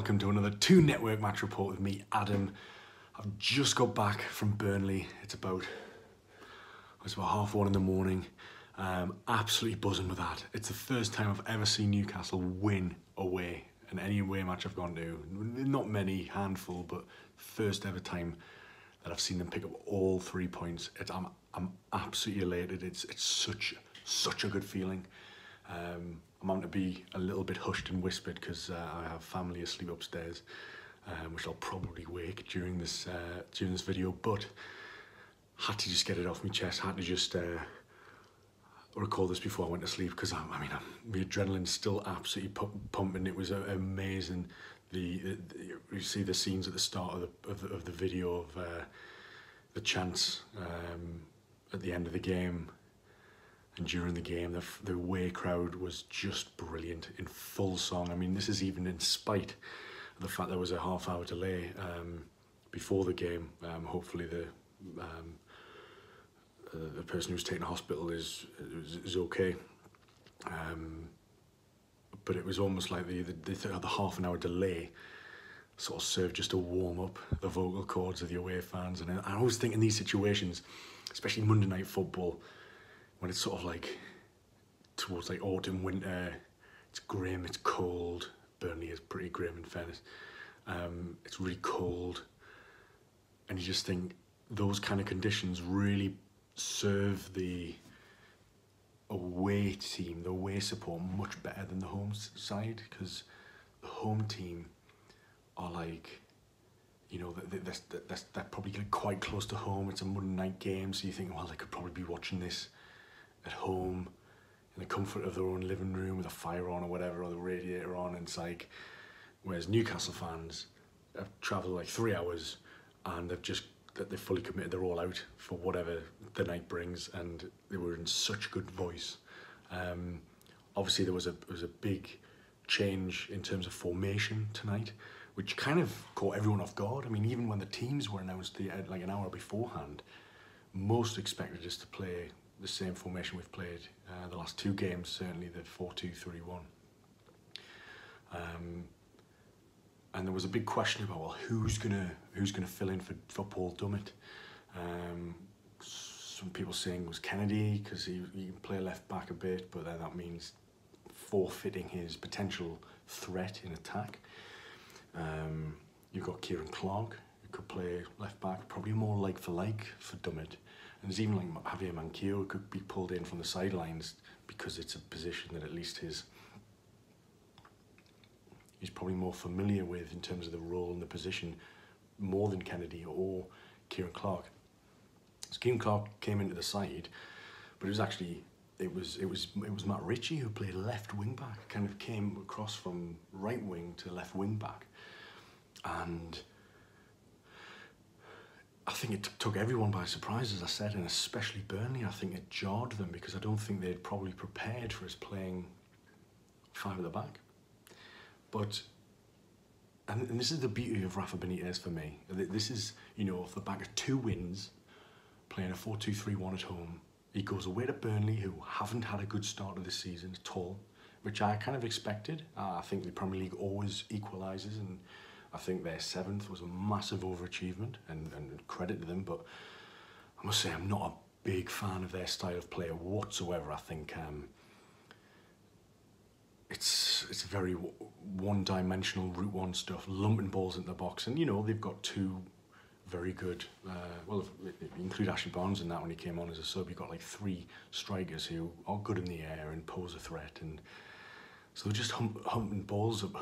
welcome to another 2 Network match report with me, Adam. I've just got back from Burnley. It's about 1:30 in the morning. Absolutely buzzing with that. It's the first time I've ever seen Newcastle win away in any away match I've gone to. Not many, handful, but first ever time that I've seen them pick up all 3 points. I'm absolutely elated. It's such a good feeling. I'm going to be a little bit hushed and whispered because I have family asleep upstairs, which I'll probably wake during this video. But had to just get it off my chest. Had to just record this before I went to sleep because my adrenaline's still absolutely pumping. It was amazing. You see the scenes at the start of the video of the chants at the end of the game. And during the game, the away crowd was just brilliant in full song. I mean, this is even in spite of the fact there was a half-hour delay before the game. Hopefully, the person who was taken to hospital is okay. But it was almost like the half-an-hour delay sort of served just to warm up the vocal cords of the away fans. And I always think in these situations, especially Monday Night Football, when it's sort of like towards like autumn, winter, it's grim, it's cold. Burnley is pretty grim in fairness. It's really cold. And you just think those kind of conditions really serve the away team, the away support much better than the home side, because the home team are like, you know, they're probably quite close to home. It's a Monday night game, so you think, well, they could probably be watching this at home in the comfort of their own living room with a fire on or whatever, or the radiator on. And it's like, whereas Newcastle fans have travelled like 3 hours and they're fully committed. They're all out for whatever the night brings, and they were in such good voice. Obviously there was a big change in terms of formation tonight, which kind of caught everyone off guard. I mean, even when the teams were announced like an hour beforehand, most expected us to play the same formation we've played the last 2 games, certainly the 4-2-3-1. And there was a big question about, well, who's gonna fill in for Paul Dummett. Some people saying it was Kennedy because he can play left back a bit, but then that means forfeiting his potential threat in attack. You've got Kieran Clark, who could play left back, probably more like for Dummett. And there's even like Javier Manquillo who could be pulled in from the sidelines because it's a position that at least he's probably more familiar with in terms of the role and the position, more than Kennedy or Kieran Clark. So Kieran Clark came into the side, but it was Matt Ritchie who played left wing back, kind of came across from right wing to left wing back, and I think it took everyone by surprise, as I said, and especially Burnley. I think it jarred them because I don't think they'd probably prepared for us playing 5 at the back. But, and this is the beauty of Rafa Benitez for me. This is, you know, off the back of 2 wins, playing a 4-2-3-1 at home. He goes away to Burnley, who haven't had a good start of the season at all, which I kind of expected. I think the Premier League always equalises, and I think their 7th was a massive overachievement, and credit to them, but I must say I'm not a big fan of their style of play whatsoever. I think it's very one-dimensional Route 1 stuff, lumping balls into the box, and you know, they've got 2 very good, well, if you include Ashley Barnes in that when he came on as a sub, you've got like 3 strikers who are good in the air and pose a threat, and so they're just hoofing balls up,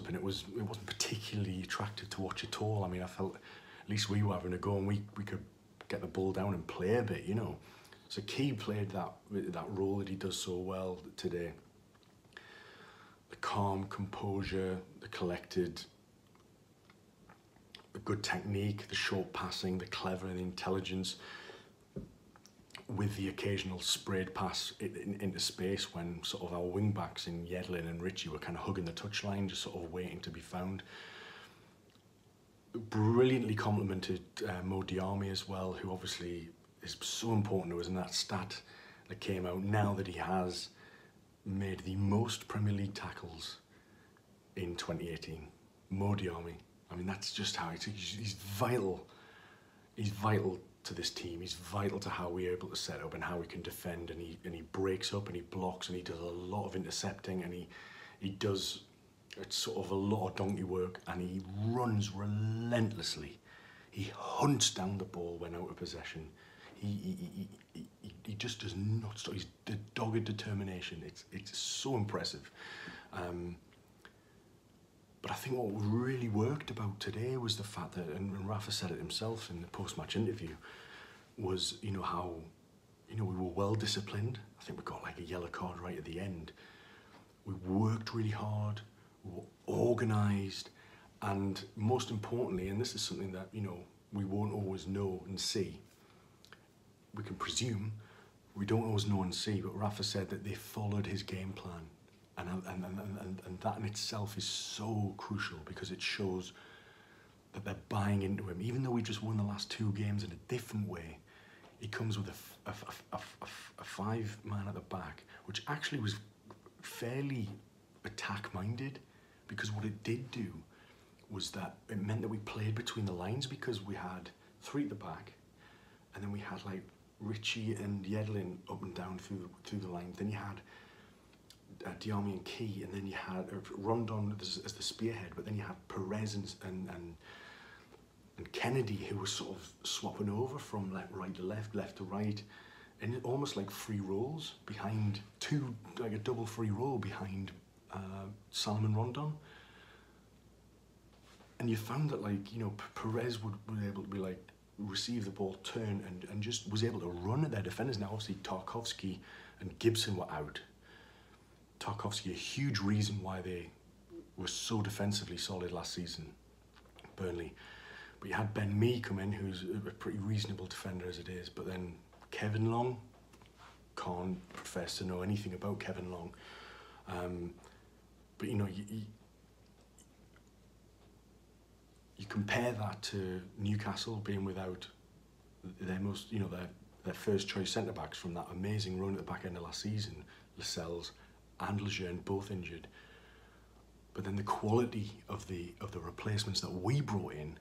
and it wasn't particularly attractive to watch at all. I mean, I felt at least we were having a go, and we could get the ball down and play a bit, you know. So Key played that role that he does so well today. The calm, composure, the collected, the good technique, the short passing, the clever and the intelligence, with the occasional sprayed pass into space when sort of our wing backs in Yedlin and Ritchie were kind of hugging the touchline, just sort of waiting to be found. Brilliantly complimented Mo Diarmi as well, who obviously is so important to us, and that stat that came out now that he has made the most Premier League tackles in 2018. Modiami. I mean, that's just how he's vital. He's vital to this team. He's vital to how we're able to set up and how we can defend. And he breaks up and he blocks and he does a lot of intercepting and he does sort of a lot of donkey work and he runs relentlessly. He hunts down the ball when out of possession. He just does not stop. He's the dogged determination. It's so impressive. But I think what really worked about today was the fact that, and Rafa said it himself in the post-match interview, was, you know, how, you know, we were well disciplined. I think we got like a yellow card right at the end. We worked really hard, we were organised, and most importantly, and this is something that, you know, we won't always know and see, we can presume, we don't always know and see, but Rafa said that they followed his game plan. And that in itself is so crucial because it shows that they're buying into him. Even though we just won the last 2 games in a different way, he comes with a 5-man at the back, which actually was fairly attack-minded, because what it did do was that it meant that we played between the lines, because we had 3 at the back, and then we had like Richie and Yedlin up and down through the line. Then you had Diame and Key, and then you had Rondon as the spearhead, but then you had Perez and Kennedy, who was sort of swapping over from right to left, left to right, and almost like free rolls behind like a double free roll behind Salomon Rondon. And you found that, like, you know, Perez was able to be like receive the ball, turn, and just was able to run at their defenders. Now obviously Tarkowski and Gibson were out. Tarkowski, a huge reason why they were so defensively solid last season, Burnley. But you had Ben Mee come in, who's a pretty reasonable defender as it is. But then Kevin Long, can't profess to know anything about Kevin Long. But you know, you compare that to Newcastle being without their most, you know, their first choice centre backs from that amazing run at the back end of last season, Lascelles and Lejeune, both injured. But then the quality of the replacements that we brought in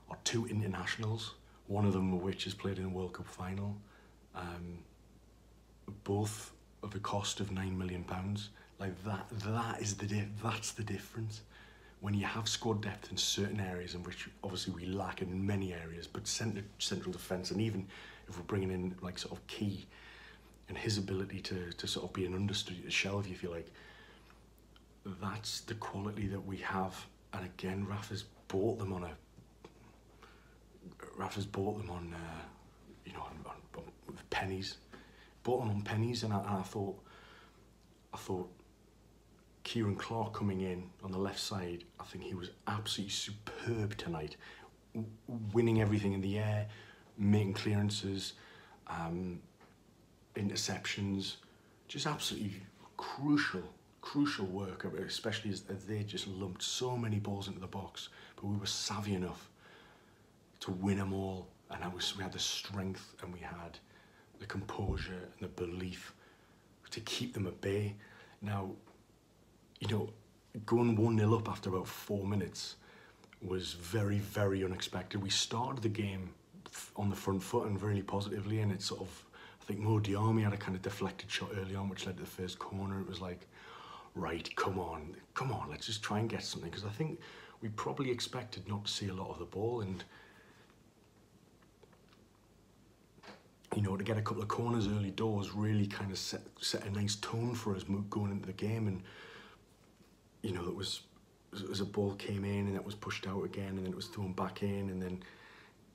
are 2 internationals, one of them of which has played in a World Cup final, both of a cost of £9 million. Like that's the difference. When you have squad depth in certain areas, in which obviously we lack in many areas, but central defence, and even if we're bringing in like sort of Key and his ability to sort of be an understudy to Shelvey, if you like, that's the quality that we have. And again, Rafa's bought them on you know, on pennies. Bought them on pennies, and I thought Kieran Clark coming in on the left side, I think he was absolutely superb tonight, winning everything in the air, making clearances, interceptions, just absolutely crucial work, especially as they just lumped so many balls into the box, but we were savvy enough to win them all, and we had the strength and we had the composure and the belief to keep them at bay. Now, you know, going 1-0 up after about 4 minutes was very, very unexpected. We started the game on the front foot and really positively, and it sort of, I think Mo Diame had a kind of deflected shot early on, which led to the first corner. It was like, right, come on, let's just try and get something, because I think we probably expected not to see a lot of the ball, and you know, to get a couple of corners early doors really kind of set a nice tone for us going into the game. And you know, it was as a ball came in and it was pushed out again, and then it was thrown back in,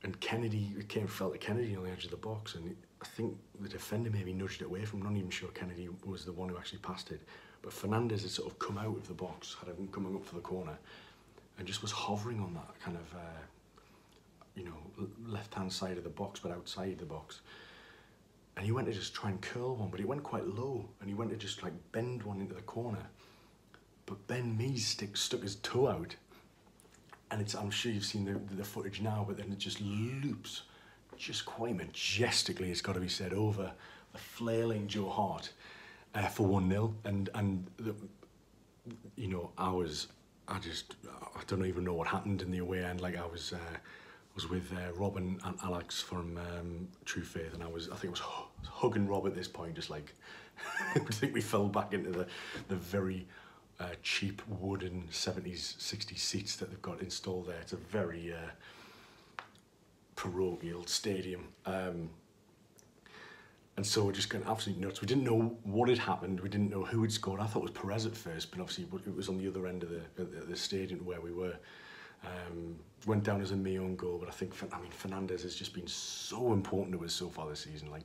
and Kennedy, felt that Kennedy on the edge of the box, and I think the defender maybe nudged it away from him. I'm not even sure Kennedy was the one who actually passed it, but Fernandez had sort of come out of the box, had him coming up for the corner, and just was hovering on that kind of you know, left-hand side of the box, but outside the box. And he went to just try and curl one, but he went quite low, and he went to just like bend one into the corner. But Ben Mee stuck his toe out, and I'm sure you've seen the footage now, but then it just loops, just quite majestically, it's got to be said, over the flailing Joe Hart for 1-0. And you know, I was I don't even know what happened in the away end. Like I was with Rob and Alex from True Faith, and I think I was hugging Rob at this point, just like I think we fell back into the very cheap wooden 70s, 60s seats that they've got installed there. It's a very parochial stadium. And so we're just going absolutely nuts. We didn't know what had happened. We didn't know who had scored. I thought it was Perez at first, but obviously it was on the other end of the stadium where we were. Went down as a me own goal, but I mean, Fernandez has just been so important to us so far this season, like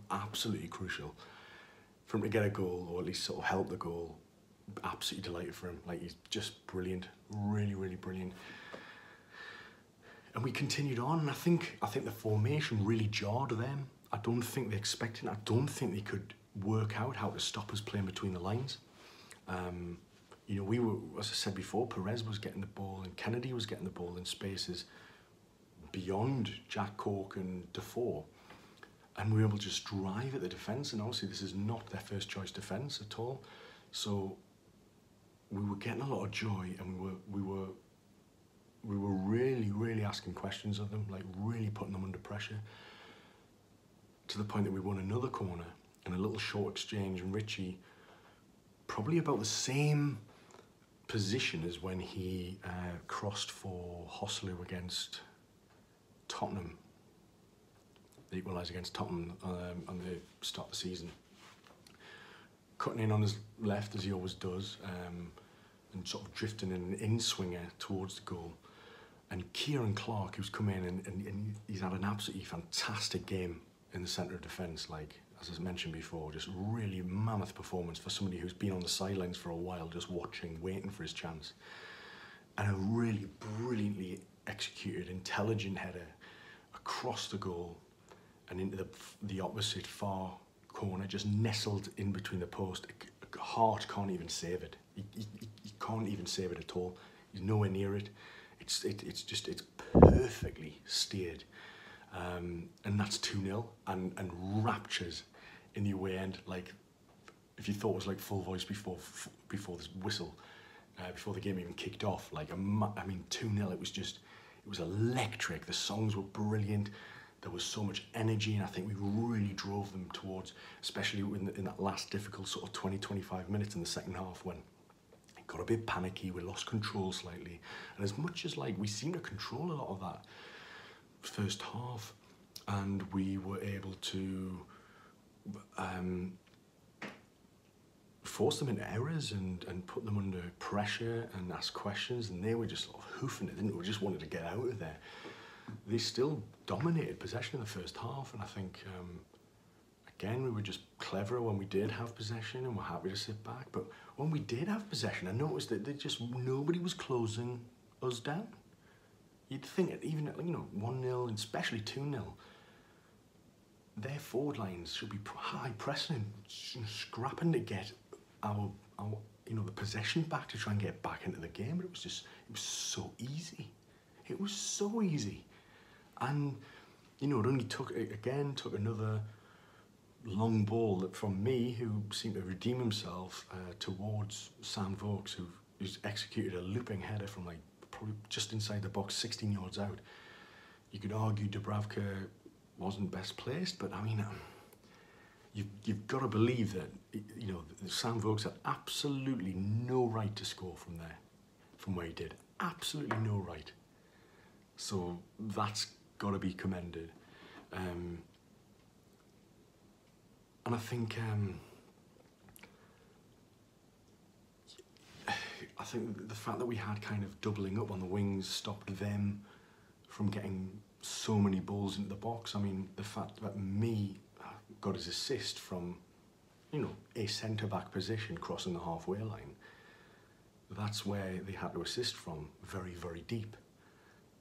absolutely crucial. For him to get a goal, or at least sort of help the goal, absolutely delighted for him. Like, he's just brilliant, really, really brilliant. And we continued on, and I think the formation really jarred them. I don't think they expected it. I don't think they could work out how to stop us playing between the lines. You know, we were, as I said before, Perez was getting the ball and Kennedy was getting the ball in spaces beyond Jack Cork and Defoe. And we were able to just drive at the defence, and obviously this is not their first choice defence at all. So we were getting a lot of joy, and we were really, really asking questions of them, like really putting them under pressure, to the point that we won another corner and a little short exchange, and Richie, probably about the same position as when he crossed for Hoslu against Tottenham, the equaliser against Tottenham on the start of the season. Cutting in on his left, as he always does, and sort of drifting in an in-swinger towards the goal. And Kieran Clark, who's come in and he's had an absolutely fantastic game in the centre of defence, like, as I mentioned before, just really mammoth performance for somebody who's been on the sidelines for a while, just watching, waiting for his chance. And a really brilliantly executed, intelligent header across the goal and into the opposite far corner, just nestled in between the post. Hart can't even save it. He can't even save it at all. He's nowhere near it. It's perfectly steered. And that's 2-0 and raptures in the away end. Like, if you thought it was like full voice before this whistle, before the game even kicked off, like, I mean, 2-0, it was electric. The songs were brilliant. There was so much energy, and I think we really drove them towards, especially in that last difficult sort of 20-25 minutes in the second half, when it got a bit panicky, we lost control slightly. And as much as, like, we seemed to control a lot of that first half, and we were able to force them into errors and put them under pressure and ask questions, and they were just sort of hoofing it, didn't we? We just wanted to get out of there. They still dominated possession in the first half, and I think, again, we were just cleverer when we did have possession, and we're happy to sit back. But when we did have possession, I noticed that nobody was closing us down. You'd think that even at, 1-0 and especially 2-0, their forward lines should be high pressing, scrapping to get our the possession back, to try and get back into the game. But it was so easy. It was so easy. And, it only took another long ball from me, who seemed to redeem himself, towards Sam Vokes, who's executed a looping header from, like, probably just inside the box, 16 yards out. You could argue Dubravka wasn't best placed, but I mean, you've got to believe that, Sam Vokes had absolutely no right to score from there, from where he did. Absolutely no right. So that's got to be commended. And I think the fact that we had kind of doubling up on the wings stopped them from getting so many balls into the box. I mean, the fact that me got his assist from, a centre-back position crossing the halfway line, that's where they had to assist from, very, very deep.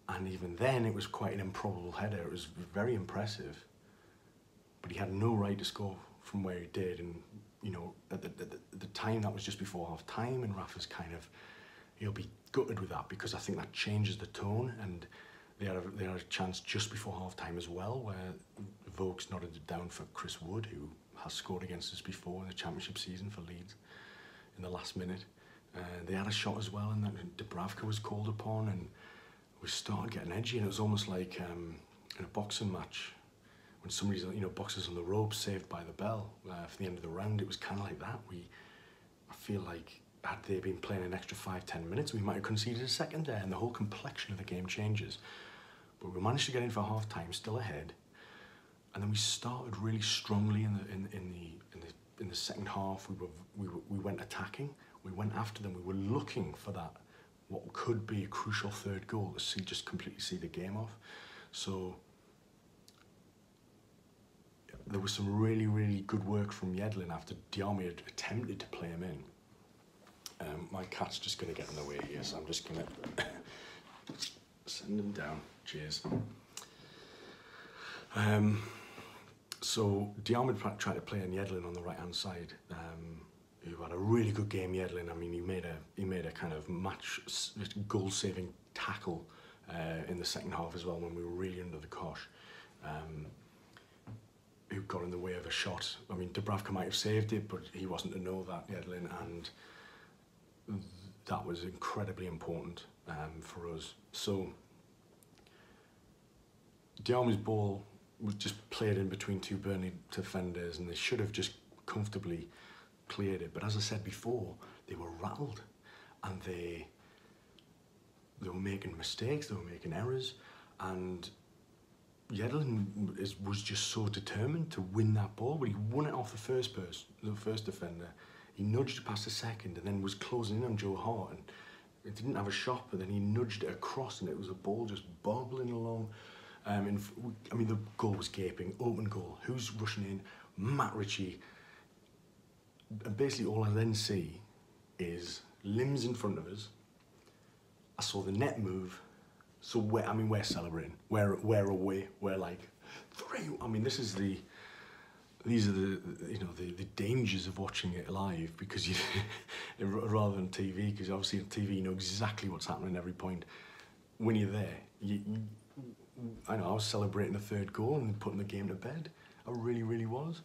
And even then, it was quite an improbable header. It was very impressive, but he had no right to score from where he did. And, at the time, that was just before half-time, and Rafa's kind of, he'll be gutted with that, because I think that changes the tone. And they had a chance just before half-time as well, where Vokes nodded it down for Chris Wood, who has scored against us before in the Championship season for Leeds in the last minute. They had a shot as well, and then Dubravka was called upon, and we started getting edgy, and it was almost like in a boxing match, when somebody's, boxers on the ropes, saved by the bell for the end of the round. It was kind of like that. I feel like had they been playing an extra 5-10 minutes, we might have conceded a second there, and the whole complexion of the game changes. But we managed to get in for half time, still ahead, and then we started really strongly in the second half. We went attacking. We went after them. We were looking for that, what could be a crucial third goal to just completely see the game off. So there was some really, really good work from Yedlin after Diarmi had attempted to play him in. My cat's just going to get in the way here, so I'm just going to send him down. Cheers. So Diarmi tried to play in Yedlin on the right-hand side, who had a really good game. Yedlin, I mean, he made a kind of goal-saving tackle in the second half as well, when we were really under the cosh. Who got in the way of a shot. I mean, Dubravka might have saved it, but he wasn't to know that, Yedlin, and that was incredibly important for us. So Diarmi's ball was just played in between two Burnley defenders, and they should have just comfortably cleared it. But as I said before, they were rattled, and they were making mistakes, they were making errors, and Yedlin was just so determined to win that ball, but he won it off the first defender. He nudged it past the second, and then was closing in on Joe Hart, and it didn't have a shot, but then he nudged it across, and it was a ball just bobbling along. I mean, the goal was gaping, open goal. Who's rushing in? Matt Ritchie. And basically all I then see is limbs in front of us. I saw the net move. So we're celebrating. We're away. We're like 3. I mean, these are the dangers of watching it live, because you rather than TV, because obviously on TV you know exactly what's happening at every point. When you're there, I know I was celebrating the third goal and putting the game to bed. I really, really was.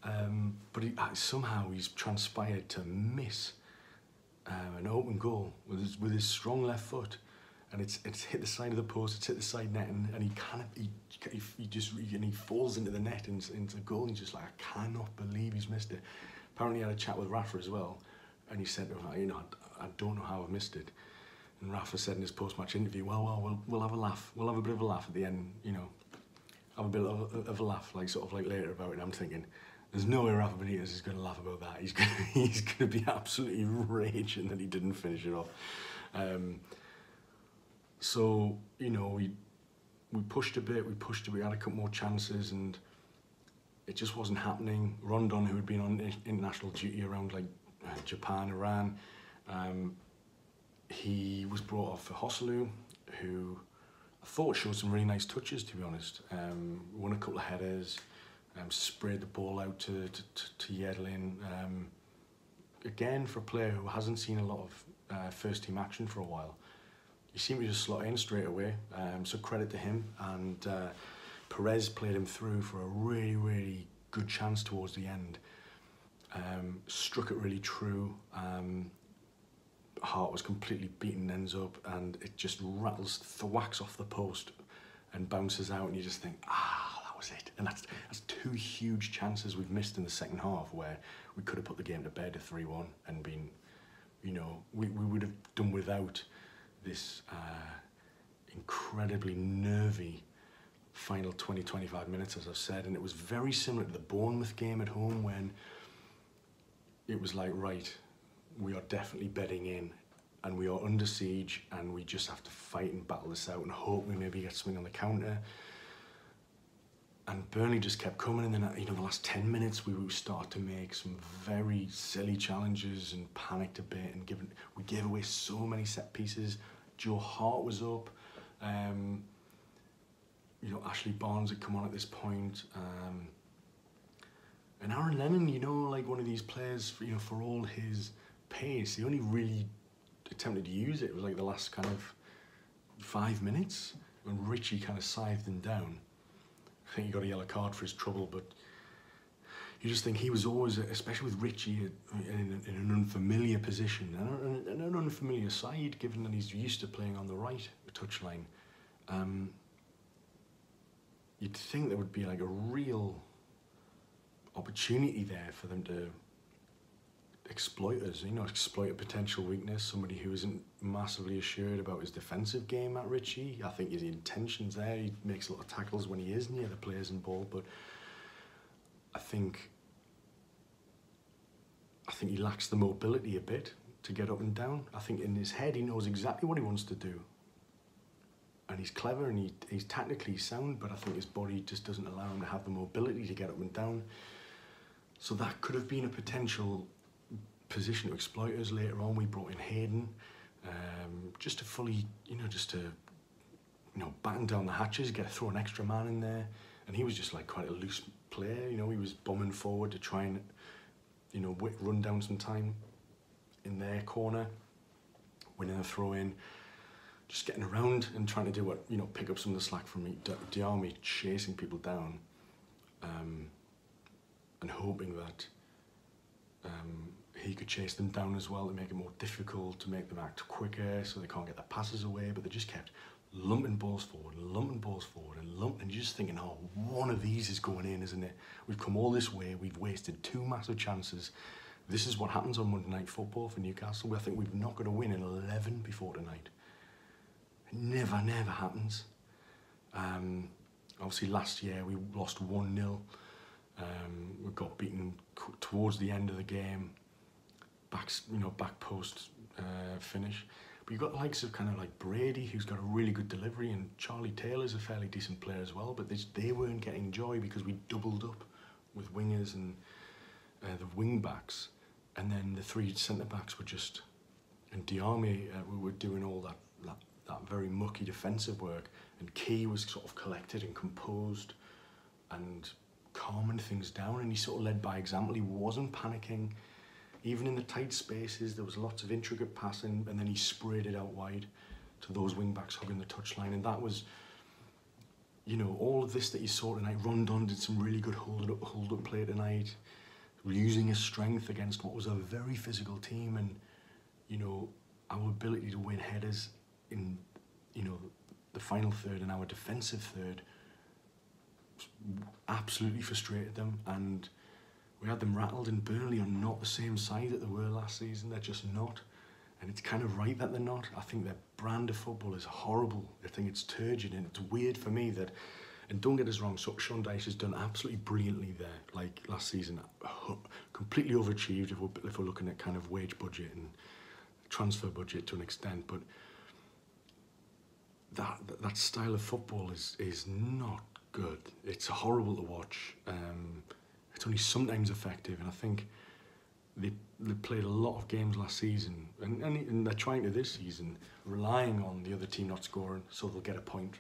But somehow he's transpired to miss an open goal with his strong left foot, and it's hit the side of the post, it's hit the side net, and he falls into the net into the goal, and he's just like, I cannot believe he's missed it. Apparently he had a chat with Rafa as well, and he said, I don't know how I've missed it. And Rafa said in his post-match interview, we'll have a laugh. We'll have a bit of a laugh at the end, have a bit of a laugh, later about it. I'm thinking, there's no way Rafa Benitez is going to laugh about that. He's going to be absolutely raging that he didn't finish it off. So, we pushed a bit, we had a couple more chances, and it just wasn't happening. Rondon, who had been on international duty around Japan, Iran, he was brought off for Hosselu, who I thought showed some really nice touches, to be honest. Won a couple of headers, sprayed the ball out to Yedlin. Again, for a player who hasn't seen a lot of first-team action for a while, he seemed to just slot in straight away, so credit to him. And Perez played him through for a really, really good chance towards the end. Struck it really true. Hart was completely beaten, ends up, and it just rattles, thwacks off the post and bounces out, and you just think, that was it. And that's 2 huge chances we've missed in the second half, where we could have put the game to bed at 3-1 and been, we would have done without this incredibly nervy final 20-25 minutes, as I've said. And it was very similar to the Bournemouth game at home, when it was like, right, we are definitely bedding in, and we are under siege, and we just have to fight and battle this out and hope we maybe get something on the counter. And Burnley just kept coming, and then the last 10 minutes we started to make some very silly challenges and panicked a bit, and we gave away so many set pieces. Joe Hart was up, Ashley Barnes had come on at this point, and Aaron Lennon, one of these players, for all his pace, he only really attempted to use it. It was like the last kind of 5 minutes when Ritchie kind of scythed him down. I think he got a yellow card for his trouble, but you just think he was always, especially with Richie, in an unfamiliar position and an unfamiliar side, given that he's used to playing on the right touchline. You'd think there would be like a real opportunity there for them to exploit us, exploit a potential weakness, somebody who isn't massively assured about his defensive game at Richie. I think his intention's there, he makes a lot of tackles when he is near the players and ball, but I think he lacks the mobility a bit to get up and down. I think in his head he knows exactly what he wants to do. And he's clever and he's tactically sound, but I think his body just doesn't allow him to have the mobility to get up and down. So that could have been a potential position to exploit us later on. We brought in Hayden just to fully, batten down the hatches, throw an extra man in there. And he was just like quite a loose player, he was bombing forward to try and, run down some time in their corner, winning a throw in. Just getting around and trying to do what, pick up some of the slack from Diarmi, chasing people down and hoping that he could chase them down as well to make it more difficult, to make them act quicker so they can't get their passes away, but they just kept lumping balls forward and lumping balls forward and you're just thinking, oh, one of these is going in, isn't it? We've come all this way, we've wasted 2 massive chances. This is what happens on Monday Night Football for Newcastle. I think we've not got to win in 11 before tonight. It never happens. Obviously last year we lost 1-0. We got beaten towards the end of the game, back post finish. But you've got the likes of kind of like Brady, who's got a really good delivery, and Charlie Taylor's a fairly decent player as well, but they weren't getting joy because we doubled up with wingers and the wing backs, and then the 3 centre backs were just, and Diarmi, we were doing all that very mucky defensive work, and Key was sort of collected and composed and calming things down, and he sort of led by example. He wasn't panicking. Even in the tight spaces, there was lots of intricate passing, and then he sprayed it out wide to those wing-backs hugging the touchline, and that was, all of this that you saw tonight. Rondon did some really good hold-up play tonight, using his strength against what was a very physical team, and, our ability to win headers in, the final third and our defensive third absolutely frustrated them, and we had them rattled. And Burnley are not the same side that they were last season. They're just not, and it's kind of right that they're not. I think their brand of football is horrible. I think it's turgid, and it's weird for me that, and don't get us wrong, so Sean Dyche has done absolutely brilliantly there, like last season, completely overachieved if we're looking at kind of wage budget and transfer budget to an extent, but that style of football is not good. It's horrible to watch. It's only sometimes effective, and I think they played a lot of games last season, and they're trying to this season, relying on the other team not scoring so they'll get a point.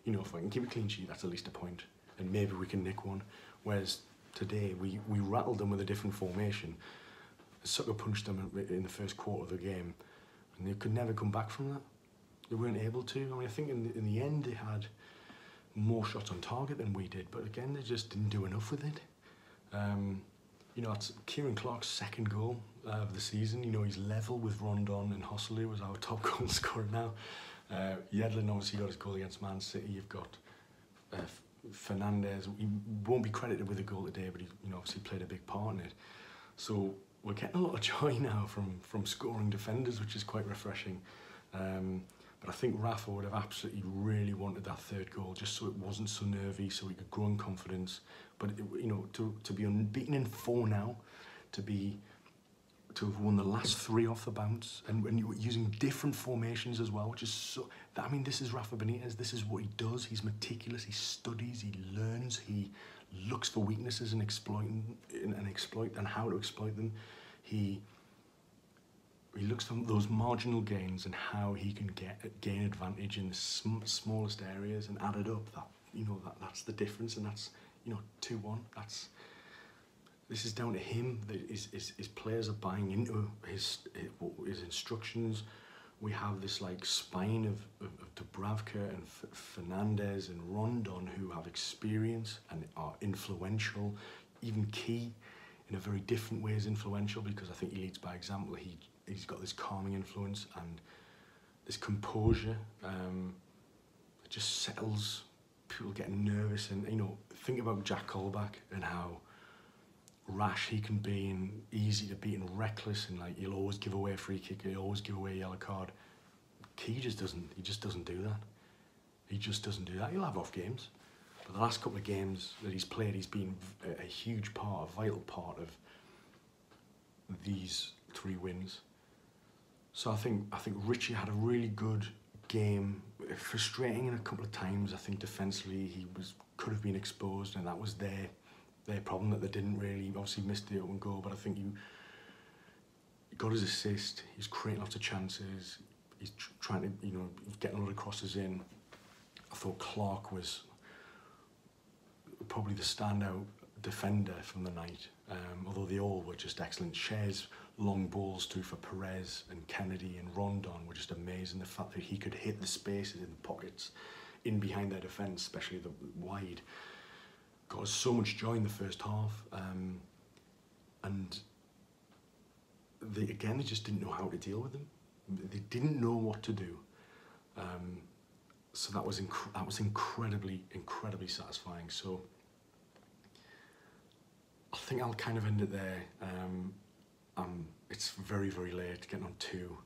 If I can keep a clean sheet, that's at least a point, and maybe we can nick one. Whereas today we rattled them with a different formation, sucker punched them in the first quarter of the game, and they could never come back from that. They weren't able to. I mean, I think in the end they had more shots on target than we did, but again, they just didn't do enough with it. It's Kieran Clark's 2nd goal of the season. He's level with Rondon, and Hossley was our top goal scorer now. Yedlin obviously got his goal against Man City. You've got Fernandez. He won't be credited with a goal today, but he obviously played a big part in it. So we're getting a lot of joy now from scoring defenders, which is quite refreshing. But I think Rafa would have absolutely really wanted that 3rd goal, just so it wasn't so nervy, so he could grow in confidence. But to be unbeaten in 4 now, to have won the last 3 off the bounce, and you were using different formations as well, which is so. I mean, this is Rafa Benitez. This is what he does. He's meticulous. He studies. He learns. He looks for weaknesses and how to exploit them. He looks for those marginal gains and how he can gain advantage in the smallest areas and add it up. That's the difference, and that's 2-1. This is down to him. His players are buying into his instructions. We have this like spine of Dubravka and Fernandez and Rondon who have experience and are influential. even Key, in a very different way, is influential, because I think he leads by example. He's got this calming influence and this composure. It just settles people getting nervous. And, you know, think about Jack Colback and how rash he can be and easy to beat and reckless, and like he'll always give away a free kick, he'll always give away a yellow card. Key just doesn't. He just doesn't do that. He just doesn't do that. He'll have off games, but the last couple of games that he's played, he's been a huge part, a vital part of these 3 wins. So I think Richie had a really good game. Frustrating in a couple of times. I think defensively he could have been exposed, and that was their problem, that they didn't really. Obviously missed the open goal, but I think he got his assist. He's creating lots of chances. He's trying to, you know, getting a lot of crosses in. I thought Clark was probably the standout defender from the night, although they all were just excellent. Shares long balls through for Perez and Kennedy and Rondon were just amazing. The fact that he could hit the spaces in the pockets in behind their defence, especially the wide, got us so much joy in the first half. And they just didn't know how to deal with them. They didn't know what to do. So that was incredibly satisfying. So I think I'll kind of end it there. It's very late, getting on 2.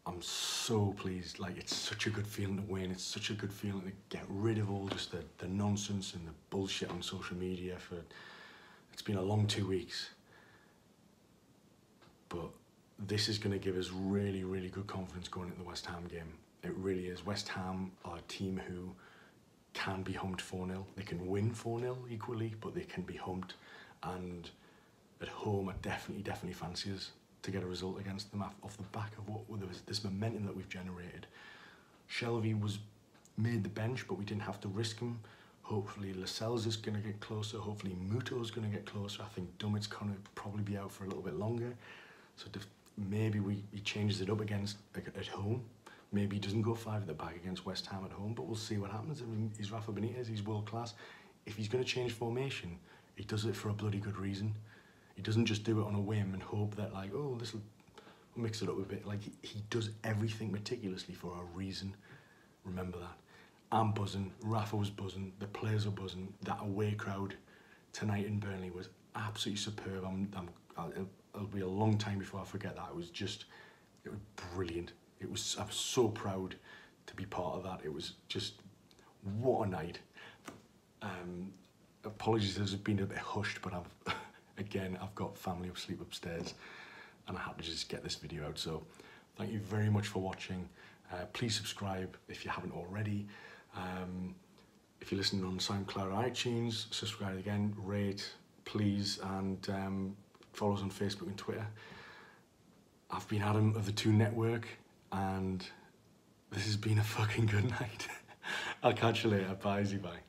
I'm so pleased. Like, it's such a good feeling to win. It's such a good feeling to get rid of all just the nonsense and the bullshit on social media. It's been a long 2 weeks, but this is going to give us really good confidence going into the West Ham game. It really is. West Ham are a team who can be humped 4-0. They can win 4-0 equally, but they can be humped. And at home, I definitely fancy us to get a result against them off the back of this momentum that we've generated. Shelvey made the bench, but we didn't have to risk him. Hopefully Lascelles is going to get closer. Hopefully Muto's going to get closer. I think Dummett's going to probably be out for a little bit longer. So maybe he changes it up at home. Maybe he doesn't go 5 at the back against West Ham at home, but we'll see what happens. I mean, he's Rafa Benitez, he's world class. If he's going to change formation, he does it for a bloody good reason. He doesn't just do it on a whim and hope that, like, oh, this will mix it up a bit. Like, he does everything meticulously for a reason. Remember that. I'm buzzing. Rafa was buzzing. The players were buzzing. That away crowd tonight in Burnley was absolutely superb. It'll be a long time before I forget that. It was brilliant. I was so proud to be part of that. It was just, what a night. Apologies, there's been a bit hushed, but I've got family asleep upstairs and I had to just get this video out. So thank you very much for watching. Please subscribe if you haven't already. If you're listening on SoundCloud or iTunes, subscribe again, rate, please, and follow us on Facebook and Twitter. I've been Adam of the Two Network, and this has been a fucking good night. I'll catch you later. Bye, bye.